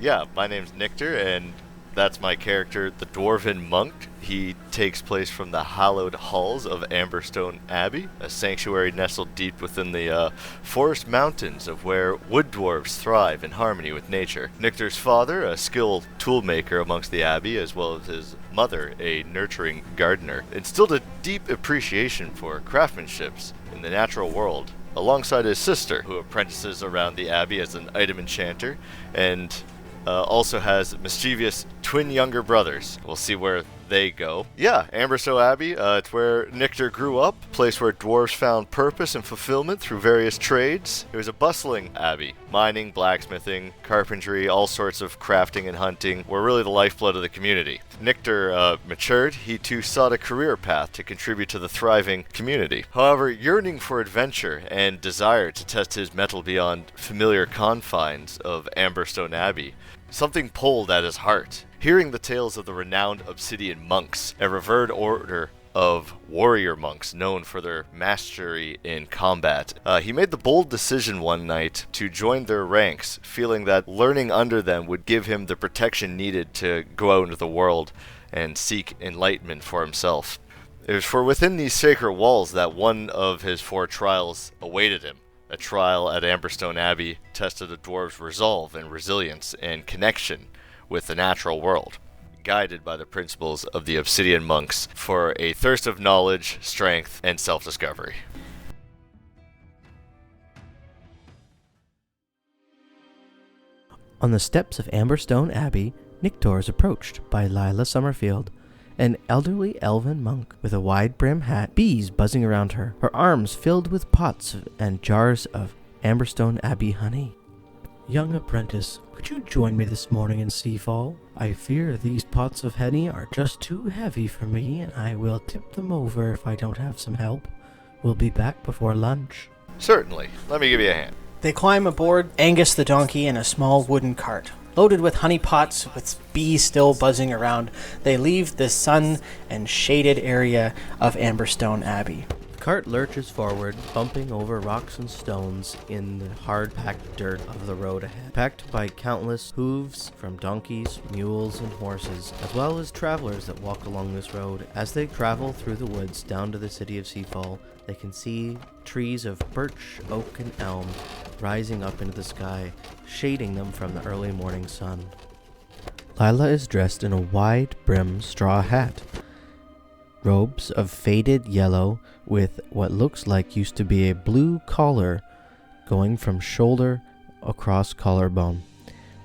Yeah, my name's Niktor, and that's my character, the Dwarven Monk. He takes place from the hallowed halls of Amberstone Abbey, a sanctuary nestled deep within the forest mountains of where wood dwarves thrive in harmony with nature. Niktor's father, a skilled toolmaker amongst the abbey, as well as his mother, a nurturing gardener, instilled a deep appreciation for craftsmanship in the natural world, alongside his sister, who apprentices around the abbey as an item enchanter, and also has mischievous twin younger brothers. We'll see where they go. Yeah, Amberstow Abbey, it's where Niktor grew up, a place where dwarves found purpose and fulfillment through various trades. It was a bustling abbey. Mining, blacksmithing, carpentry, all sorts of crafting and hunting were really the lifeblood of the community. Niktor matured. He too sought a career path to contribute to the thriving community. However, yearning for adventure and desire to test his mettle beyond familiar confines of Amberstone Abbey, something pulled at his heart. Hearing the tales of the renowned Obsidian monks, a revered order of warrior monks known for their mastery in combat, he made the bold decision one night to join their ranks, feeling that learning under them would give him the protection needed to go out into the world and seek enlightenment for himself. It was for within these sacred walls that one of his 4 trials awaited him. A trial at Amberstone Abbey tested a dwarf's resolve and resilience and connection with the natural world, guided by the principles of the Obsidian monks for a thirst of knowledge, strength, and self-discovery. On the steps of Amberstone Abbey, Niktor is approached by Lila Summerfield, an elderly elven monk with a wide-brim hat, bees buzzing around her, her arms filled with pots and jars of Amberstone Abbey honey. Young apprentice, could you join me this morning in Seafall? I fear these pots of honey are just too heavy for me, and I will tip them over if I don't have some help. We'll be back before lunch. Certainly. Let me give you a hand. They climb aboard Angus the donkey in a small wooden cart. Loaded with honey pots, with bees still buzzing around, they leave the sun and shaded area of Amberstone Abbey. The cart lurches forward, bumping over rocks and stones in the hard-packed dirt of the road ahead, packed by countless hooves from donkeys, mules, and horses, as well as travelers that walk along this road. As they travel through the woods down to the city of Seafall, they can see trees of birch, oak, and elm rising up into the sky, shading them from the early morning sun. Lila is dressed in a wide-brimmed straw hat, robes of faded yellow with what looks like used to be a blue collar going from shoulder across collarbone.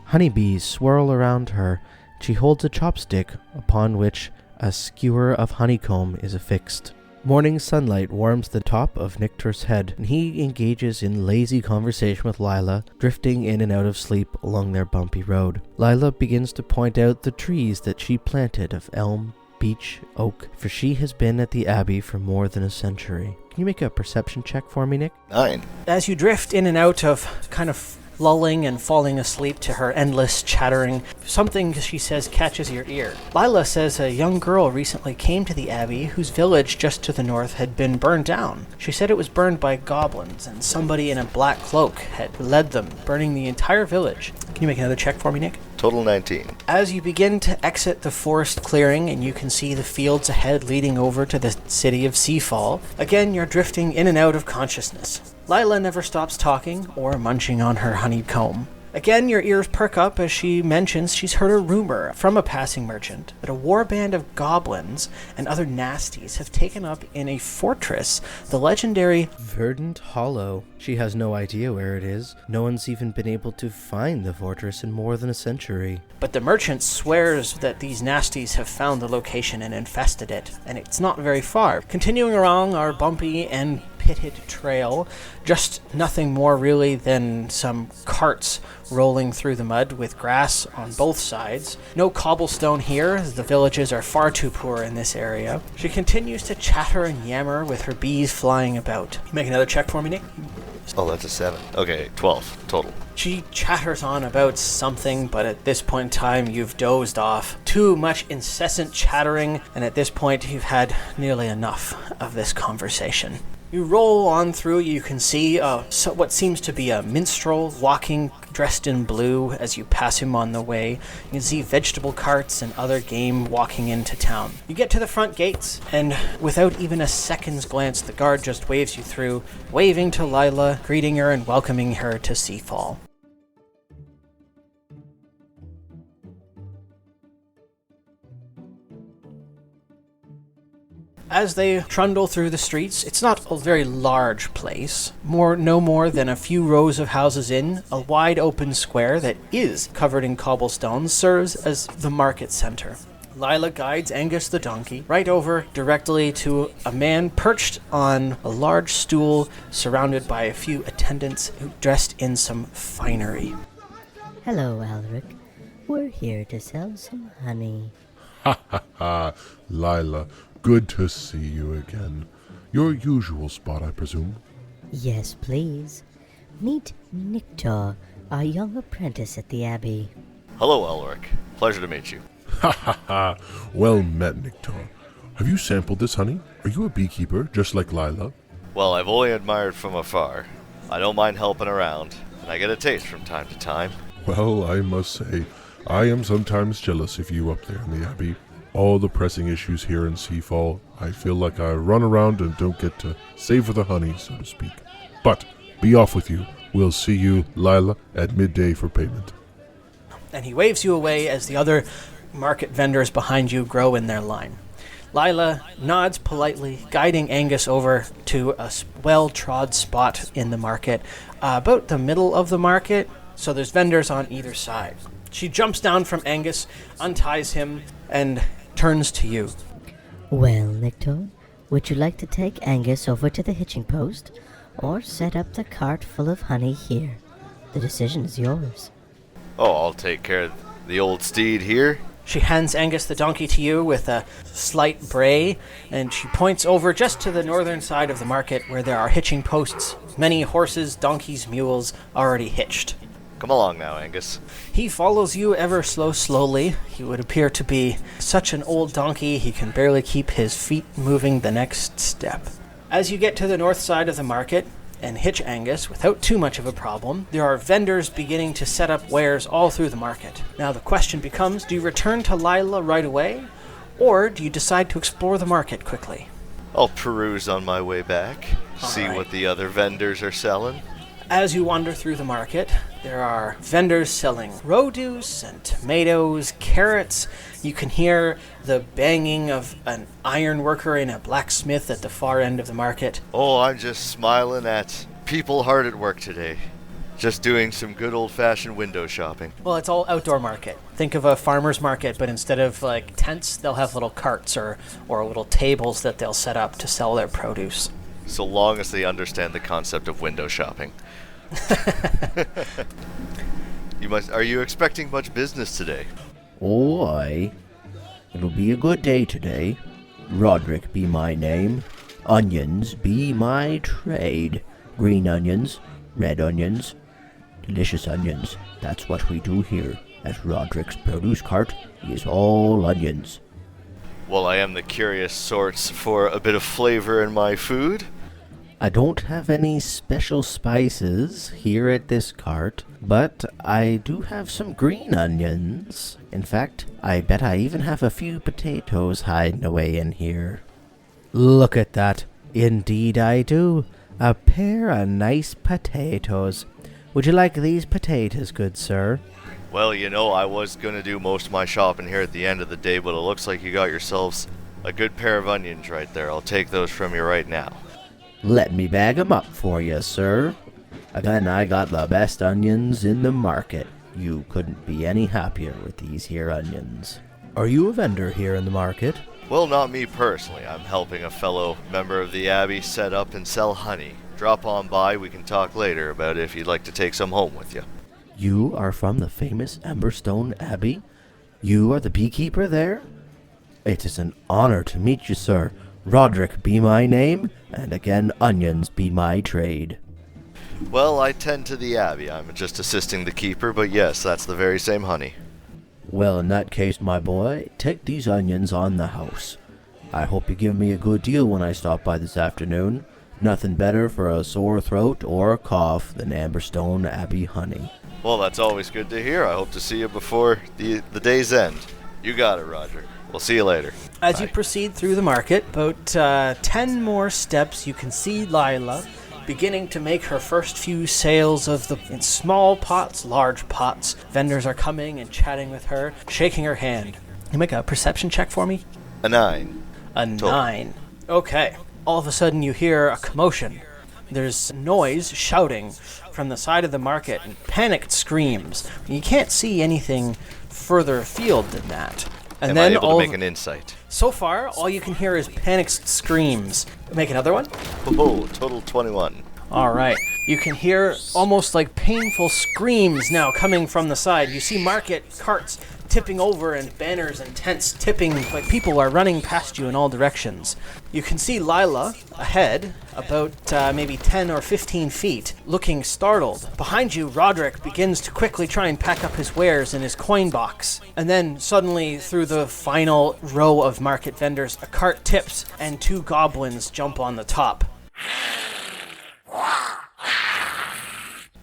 Honeybees swirl around her. She holds a chopstick upon which a skewer of honeycomb is affixed. Morning sunlight warms the top of Niktor's head, and he engages in lazy conversation with Lila, drifting in and out of sleep along their bumpy road. Lila begins to point out the trees that she planted of elm, beech, oak, for she has been at the abbey for more than a century. Can you make a perception check for me, Nick? 9. As you drift in and out of kind of lulling and falling asleep to her endless chattering, something she says catches your ear. Lila says a young girl recently came to the abbey whose village just to the north had been burned down. She said it was burned by goblins, and somebody in a black cloak had led them, burning the entire village. Can you make another check for me, Nick? Total 19. As you begin to exit the forest clearing and you can see the fields ahead leading over to the city of Seafall, again you're drifting in and out of consciousness. Lila never stops talking or munching on her honeycomb. Again, your ears perk up as she mentions she's heard a rumor from a passing merchant that a warband of goblins and other nasties have taken up in a fortress, the legendary Verdant Hollow. She has no idea where it is. No one's even been able to find the fortress in more than a century. But the merchant swears that these nasties have found the location and infested it, and it's not very far. Continuing along our bumpy and pitted trail, just nothing more really than some carts rolling through the mud with grass on both sides. No cobblestone here, the villages are far too poor in this area. She continues to chatter and yammer with her bees flying about. Make another check for me, Nick. Oh, that's a 7. Okay, 12 total. She chatters on about something, but at this point in time, you've dozed off. Too much incessant chattering, and at this point, you've had nearly enough of this conversation. You roll on through, you can see what seems to be a minstrel walking dressed in blue as you pass him on the way. You can see vegetable carts and other game walking into town. You get to the front gates, and without even a second's glance, the guard just waves you through, waving to Lila, greeting her and welcoming her to Seafall. As they trundle through the streets, it's not a very large place. No more than a few rows of houses in, a wide open square that is covered in cobblestones serves as the market center. Lila guides Angus the donkey right over directly to a man perched on a large stool surrounded by a few attendants dressed in some finery. Hello, Alric. We're here to sell some honey. Ha ha ha, Lila. Good to see you again. Your usual spot, I presume? Yes, please. Meet Niktor, our young apprentice at the Abbey. Hello, Elric. Pleasure to meet you. Ha ha ha. Well met, Niktor. Have you sampled this honey? Are you a beekeeper, just like Lila? Well, I've only admired from afar. I don't mind helping around, and I get a taste from time to time. Well, I must say, I am sometimes jealous of you up there in the Abbey. All the pressing issues here in Seafall, I feel like I run around and don't get to savor the honey, so to speak. But, be off with you. We'll see you, Lila, at midday for payment. And he waves you away as the other market vendors behind you grow in their line. Lila nods politely, guiding Angus over to a well-trod spot in the market, about the middle of the market, so there's vendors on either side. She jumps down from Angus, unties him, and turns to you. Well, Niktor, would you like to take Angus over to the hitching post, or set up the cart full of honey here? The decision is yours. Oh, I'll take care of the old steed here. She hands Angus the donkey to you with a slight bray, and she points over just to the northern side of the market where there are hitching posts, many horses, donkeys, mules already hitched. Come along now, Angus. He follows you ever slowly. He would appear to be such an old donkey he can barely keep his feet moving the next step. As you get to the north side of the market and hitch Angus without too much of a problem, there are vendors beginning to set up wares all through the market. Now the question becomes, do you return to Lila right away, or do you decide to explore the market quickly? I'll peruse on my way back, see right. what the other vendors are selling. As you wander through the market, there are vendors selling produce and tomatoes, carrots. You can hear the banging of an iron worker in a blacksmith at the far end of the market. Oh, I'm just smiling at people hard at work today. Just doing some good old-fashioned window shopping. Well, it's all outdoor market. Think of a farmer's market, but instead of like tents, they'll have little carts or little tables that they'll set up to sell their produce. So long as they understand the concept of window shopping. Are you expecting much business today? Oh, aye. It'll be a good day today. Roderick be my name. Onions be my trade. Green onions, red onions, delicious onions. That's what we do here at Roderick's produce cart is all onions. Well, I am the curious sorts for a bit of flavor in my food. I don't have any special spices here at this cart, but I do have some green onions. In fact, I bet I even have a few potatoes hiding away in here. Look at that. Indeed I do. A pair of nice potatoes. Would you like these potatoes, good sir? Well, you know, I was going to do most of my shopping here at the end of the day, but it looks like you got yourselves a good pair of onions right there. I'll take those from you right now. Let me bag 'em up for you, sir. Again, I got the best onions in the market. You couldn't be any happier with these here onions. Are you a vendor here in the market? Well, not me personally. I'm helping a fellow member of the Abbey set up and sell honey. Drop on by, we can talk later about it if you'd like to take some home with you. You are from the famous Emberstone Abbey? You are the beekeeper there? It is an honor to meet you, sir. Roderick be my name, and again onions be my trade. Well, I tend to the Abbey. I'm just assisting the keeper, but yes, that's the very same honey. Well, in that case, my boy, take these onions on the house. I hope you give me a good deal when I stop by this afternoon. Nothing better for a sore throat or a cough than Amberstone Abbey honey. Well, that's always good to hear. I hope to see you before the day's end. You got it, Roger. We'll see you later. As Bye. you proceed through the market, about 10 more steps, you can see Lila beginning to make her first few sales in small pots, large pots. Vendors are coming and chatting with her, shaking her hand. You make a perception check for me? A 9. A 9. Okay. All of a sudden you hear a commotion. There's noise, shouting from the side of the market, and panicked screams. You can't see anything further afield than that. And Am then I able to make an insight? So far, all you can hear is panicked screams. Make another one? Oh, total 21. All right. You can hear almost like painful screams now coming from the side. You see market carts tipping over and banners and tents tipping, like people are running past you in all directions. You can see Lila ahead, about maybe 10 or 15 feet, looking startled. Behind you, Roderick begins to quickly try and pack up his wares in his coin box. And then suddenly, through the final row of market vendors, a cart tips and 2 goblins jump on the top.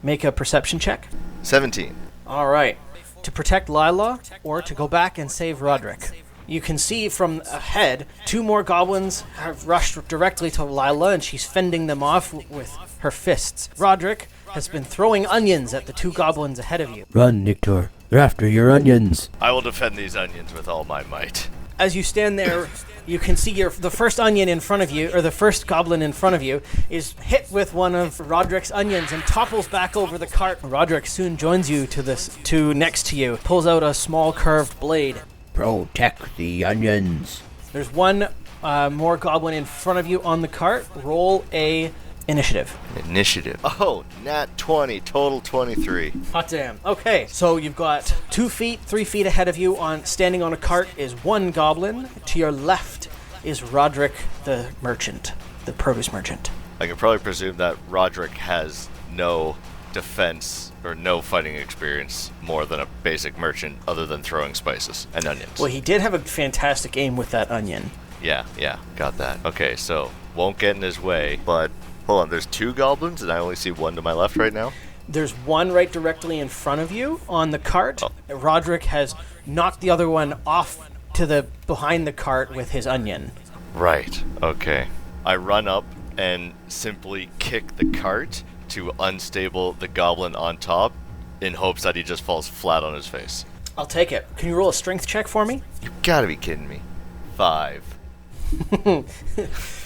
Make a perception check. 17. All right. To protect Lila or to go back and save Roderick. You can see from ahead 2 more goblins have rushed directly to Lila, and she's fending them off with her fists. Roderick has been throwing onions at the 2 goblins ahead of you. Run, Niktor. They're after your onions. I will defend these onions with all my might. As you stand there, you can see the first onion in front of you, or the first goblin in front of you, is hit with one of Roderick's onions and topples back over the cart. Roderick soon joins you to next to you, pulls out a small curved blade. Protect the onions. There's one more goblin in front of you on the cart. Roll a initiative. Initiative. Oh, nat 20, total 23. Hot damn. Okay, so you've got 2 feet, 3 feet ahead of you, standing on a cart is 1 goblin. To your left is Roderick the merchant, the produce merchant. I can probably presume that Roderick has no defense or no fighting experience more than a basic merchant other than throwing spices and onions. Well, he did have a fantastic aim with that onion. Yeah, got that. Okay, so won't get in his way, but hold on, there's 2 goblins and I only see 1 to my left right now? There's one right directly in front of you on the cart. Oh. Roderick has knocked the other one off to the behind the cart with his onion. Right, okay. I run up and simply kick the cart to unstable the goblin on top in hopes that he just falls flat on his face. I'll take it. Can you roll a strength check for me? You gotta be kidding me. 5.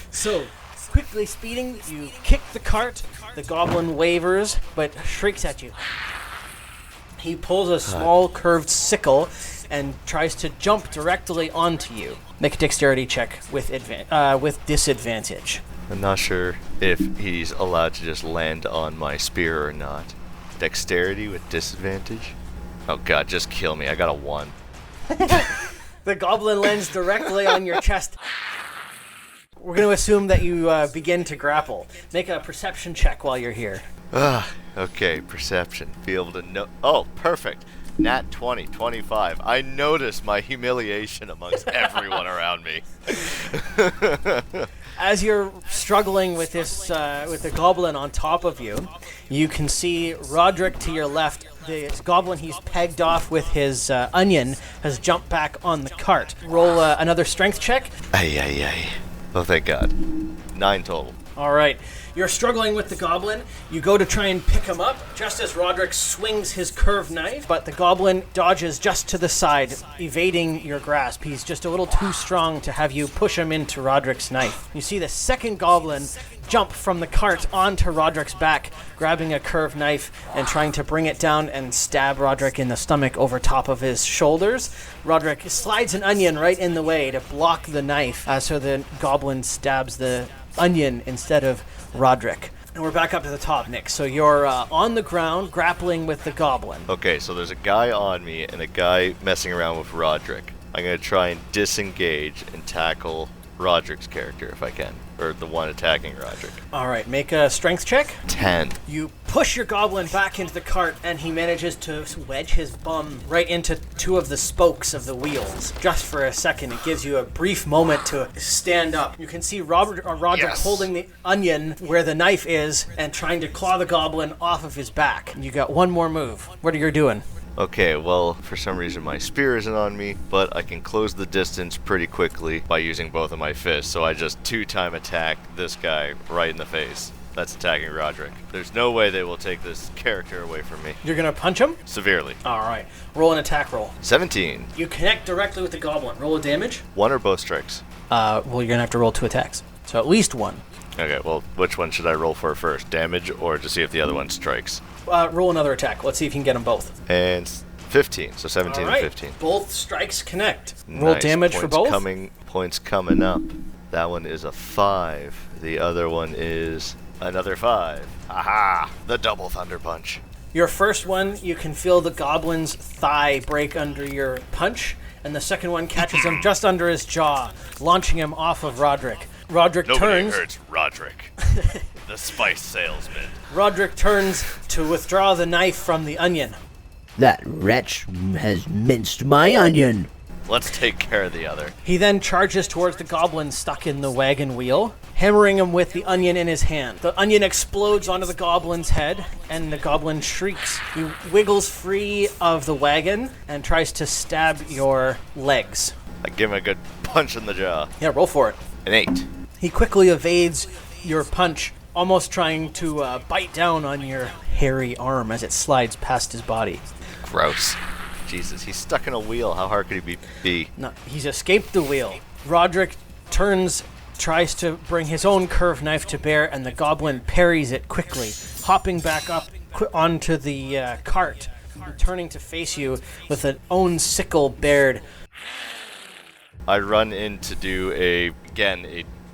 So, quickly speeding, you kick the cart. The goblin wavers, but shrieks at you. He pulls a small curved sickle and tries to jump directly onto you. Make a dexterity check with disadvantage. I'm not sure if he's allowed to just land on my spear or not. Dexterity with disadvantage? Oh god, just kill me. I got a 1. The goblin lands directly on your chest. We're going to assume that you begin to grapple. Make a perception check while you're here. Okay, perception. Be able to know. Oh, perfect. Nat 20, 25. I notice my humiliation amongst everyone around me. As you're struggling with this, with the goblin on top of you, you can see Roderick to your left. The goblin he's pegged off with his onion has jumped back on the cart. Roll another strength check. Ay. Oh, thank God. 9 total. All right. You're struggling with the goblin. You go to try and pick him up just as Roderick swings his curved knife, but the goblin dodges just to the side, evading your grasp. He's just a little too strong to have you push him into Roderick's knife. You see the second goblin jump from the cart onto Roderick's back, grabbing a curved knife and trying to bring it down and stab Roderick in the stomach over top of his shoulders. Roderick slides an onion right in the way to block the knife, so the goblin stabs the onion instead of Roderick. And we're back up to the top, Nick. So you're on the ground grappling with the goblin. Okay, so there's a guy on me and a guy messing around with Roderick. I'm going to try and disengage and tackle Roderick's character if I can, or the one attacking Roderick. All right, make a strength check. 10. You push your goblin back into the cart, and he manages to wedge his bum right into two of the spokes of the wheels. Just for a second, it gives you a brief moment to stand up. You can see Roderick Yes. holding the onion where the knife is and trying to claw the goblin off of his back. You got one more move. What are you doing? Okay, well, for some reason my spear isn't on me, but I can close the distance pretty quickly by using both of my fists, so I just 2-time attack this guy right in the face. That's attacking Roderick. There's no way they will take this character away from me. You're gonna punch him? Severely. All right. Roll an attack roll. 17. You connect directly with the goblin. Roll a damage. One or both strikes? Well, you're gonna have to roll 2 attacks. So at least one. Okay, well, which one should I roll for first? Damage or to see if the other one strikes? Roll another attack. Let's see if you can get them both. And 15, so 17 All right. and 15. Both strikes connect. Roll Nice. damage for both. Points coming up. That one is a 5. The other one is another 5. Aha! The double thunder punch. Your first one, you can feel the goblin's thigh break under your punch, and the second one catches him just under his jaw, launching him off of Roderick. Roderick Nobody turns. hurts Roderick, the spice salesman. Roderick turns to withdraw the knife from the onion. That wretch has minced my onion. Let's take care of the other. He then charges towards the goblin stuck in the wagon wheel, hammering him with the onion in his hand. The onion explodes onto the goblin's head, and the goblin shrieks. He wiggles free of the wagon and tries to stab your legs. I give him a good punch in the jaw. Yeah, roll for it. An 8. He quickly evades your punch, almost trying to bite down on your hairy arm as it slides past his body. Gross. Jesus, he's stuck in a wheel. How hard could he be? No, he's escaped the wheel. Roderick turns, tries to bring his own curved knife to bear, and the goblin parries it quickly, hopping back up onto the cart, turning to face you with an own sickle bared. I run in to do a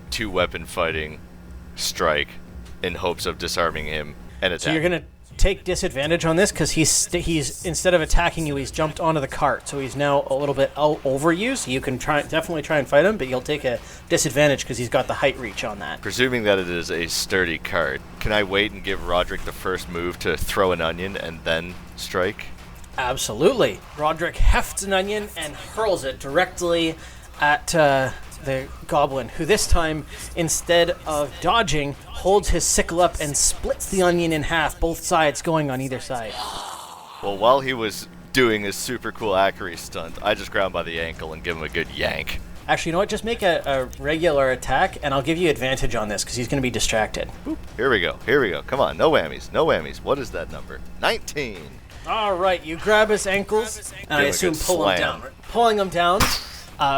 2-weapon fighting strike in hopes of disarming him and attack. So you're gonna take disadvantage on this because he's instead of attacking you, he's jumped onto the cart, so he's now a little bit out over you. So you can definitely try and fight him, but you'll take a disadvantage because he's got the height reach on that. Presuming that it is a sturdy cart, can I wait and give Roderick the first move to throw an onion and then strike? Absolutely. Roderick hefts an onion and hurls it directly at the goblin, who this time, instead of dodging, holds his sickle up and splits the onion in half, both sides going on either side. Well, while he was doing his super cool accuracy stunt, I just grabbed him by the ankle and give him a good yank. Actually, you know what? Just make a regular attack, and I'll give you advantage on this, because he's going to be distracted. Boop. Here we go. Come on, no whammies. What is that number? 19. All right, you grab his ankles, and I Give him a assume good pull him slam. down. Pulling him down,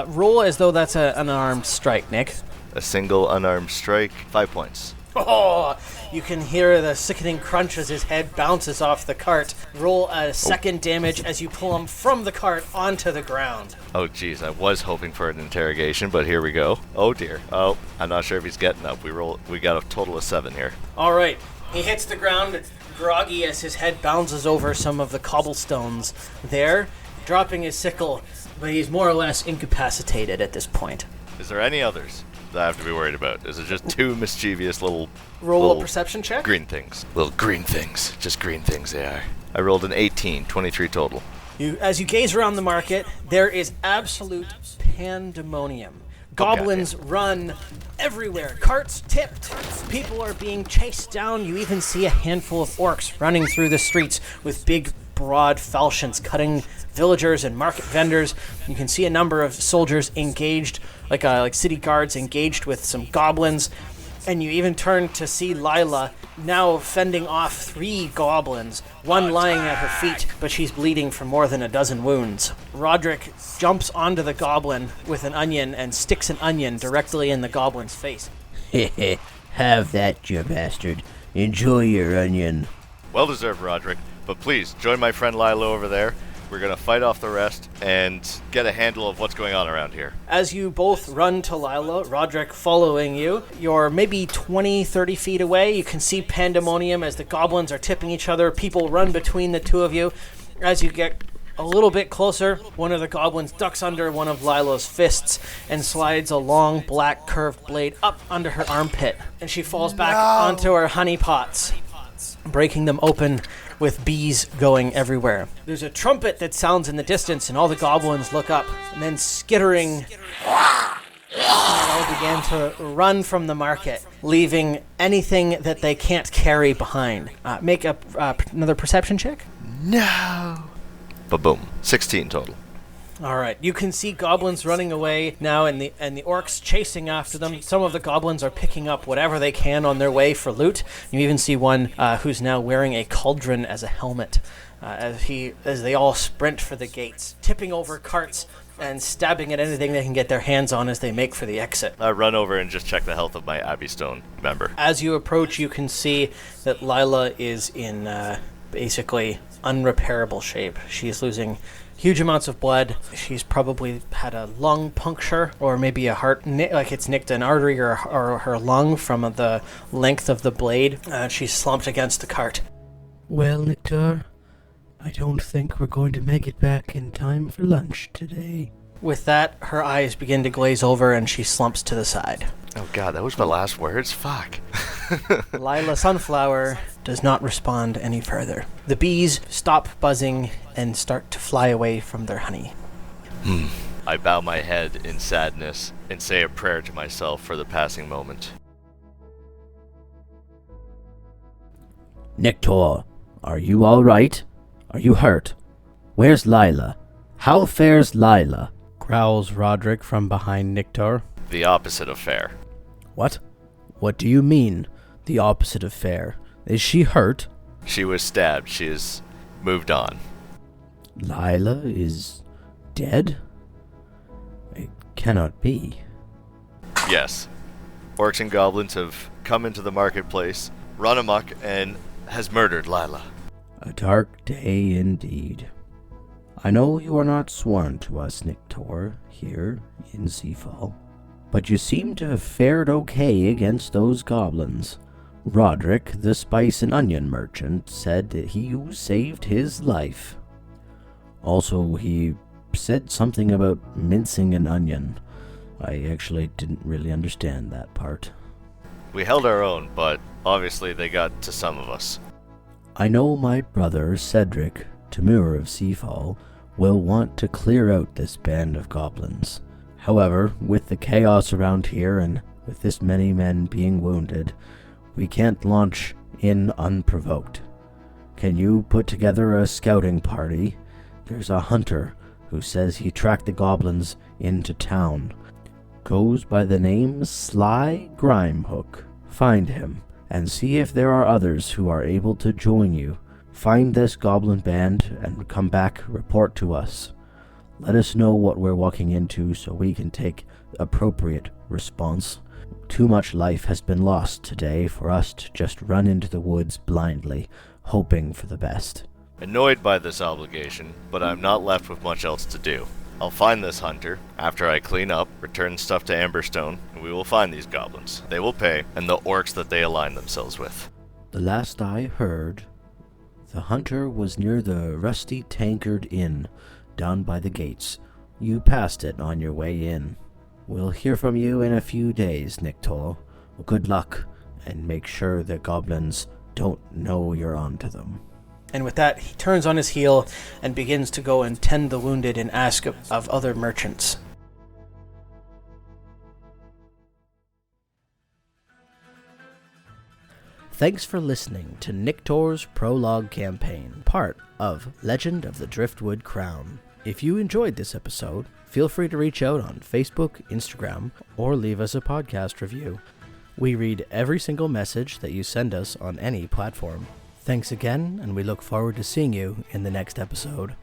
roll as though that's an unarmed strike, Nick. A single unarmed strike, 5 points. Oh, you can hear the sickening crunch as his head bounces off the cart. Roll a second damage as you pull him from the cart onto the ground. Oh, geez, I was hoping for an interrogation, but here we go. Oh, dear. Oh, I'm not sure if he's getting up. We got a total of 7 here. All right, he hits the ground, groggy as his head bounces over some of the cobblestones there, dropping his sickle, but he's more or less incapacitated at this point. Is there any others that I have to be worried about? Is it just 2 mischievous little Roll a perception check. green things? Little green things. Just green things they are. I rolled an 18, 23 total. As you gaze around the market, there is absolute pandemonium. Goblins run everywhere. Carts tipped. People are being chased down. You even see a handful of orcs running through the streets with big, broad falchions cutting villagers and market vendors. You can see a number of soldiers engaged, like city guards engaged with some goblins. And you even turn to see Lila now fending off 3 goblins, one lying at her feet, but she's bleeding from more than a dozen wounds. Roderick jumps onto the goblin with an onion and sticks an onion directly in the goblin's face. Have that, you bastard. Enjoy your onion. Well deserved, Roderick. But please, join my friend Lila over there. We're going to fight off the rest and get a handle of what's going on around here. As you both run to Lila, Roderick following you, you're maybe 20, 30 feet away. You can see pandemonium as the goblins are tipping each other. People run between the two of you. As you get a little bit closer, one of the goblins ducks under one of Lila's fists and slides a long black curved blade up under her armpit, and she falls back onto her honey pots, breaking them open with bees going everywhere. There's a trumpet that sounds in the distance, and all the goblins look up, and then skittering, they all began to run from the market, leaving anything that they can't carry behind. Make another perception check. No. Ba-boom. 16 total. All right, you can see goblins running away now, and the orcs chasing after them. Some of the goblins are picking up whatever they can on their way for loot. You even see one who's now wearing a cauldron as a helmet, as they all sprint for the gates, tipping over carts and stabbing at anything they can get their hands on as they make for the exit. I run over and just check the health of my Abbey Stone member. As you approach, you can see that Lila is in basically unrepairable shape. She's losing huge amounts of blood. She's probably had a lung puncture, or maybe a heart, like it's nicked an artery or her lung from the length of the blade. She's slumped against the cart. Well, Niktor, I don't think we're going to make it back in time for lunch today. With that, her eyes begin to glaze over and she slumps to the side. Oh god, that was my last words? Fuck. Lila Sunflower does not respond any further. The bees stop buzzing and start to fly away from their honey. I bow my head in sadness and say a prayer to myself for the passing moment. Niktor, are you all right? Are you hurt? Where's Lila? How fares Lila? Growls Roderick from behind Niktor. The opposite of fair. What? What do you mean, the opposite of fair? Is she hurt? She was stabbed. She has moved on. Lila is dead? It cannot be. Yes. Orcs and goblins have come into the marketplace, run amok, and has murdered Lila. A dark day indeed. I know you are not sworn to us, Niktor, here in Seafall, but you seem to have fared okay against those goblins. Roderick, the spice and onion merchant, said that you saved his life. Also, he said something about mincing an onion. I actually didn't really understand that part. We held our own, but obviously they got to some of us. I know my brother, Cedric, Tamur of Seafall, will want to clear out this band of goblins. However, with the chaos around here and with this many men being wounded, we can't launch in unprovoked. Can you put together a scouting party? There's a hunter who says he tracked the goblins into town. Goes by the name Sly Grimehook. Find him, and see if there are others who are able to join you. Find this goblin band and come back, report to us. Let us know what we're walking into so we can take appropriate response. Too much life has been lost today for us to just run into the woods blindly, hoping for the best. Annoyed by this obligation, but I'm not left with much else to do. I'll find this hunter, after I clean up, return stuff to Amberstone, and we will find these goblins. They will pay, and the orcs that they align themselves with. The last I heard, the hunter was near the Rusty Tankard Inn, down by the gates. You passed it on your way in. We'll hear from you in a few days, Niktor. Good luck, and make sure the goblins don't know you're onto them. And with that, he turns on his heel and begins to go and tend the wounded and ask of other merchants. Thanks for listening to Niktor's Prologue campaign, part of Legend of the Driftwood Crown. If you enjoyed this episode, feel free to reach out on Facebook, Instagram, or leave us a podcast review. We read every single message that you send us on any platform. Thanks again, and we look forward to seeing you in the next episode.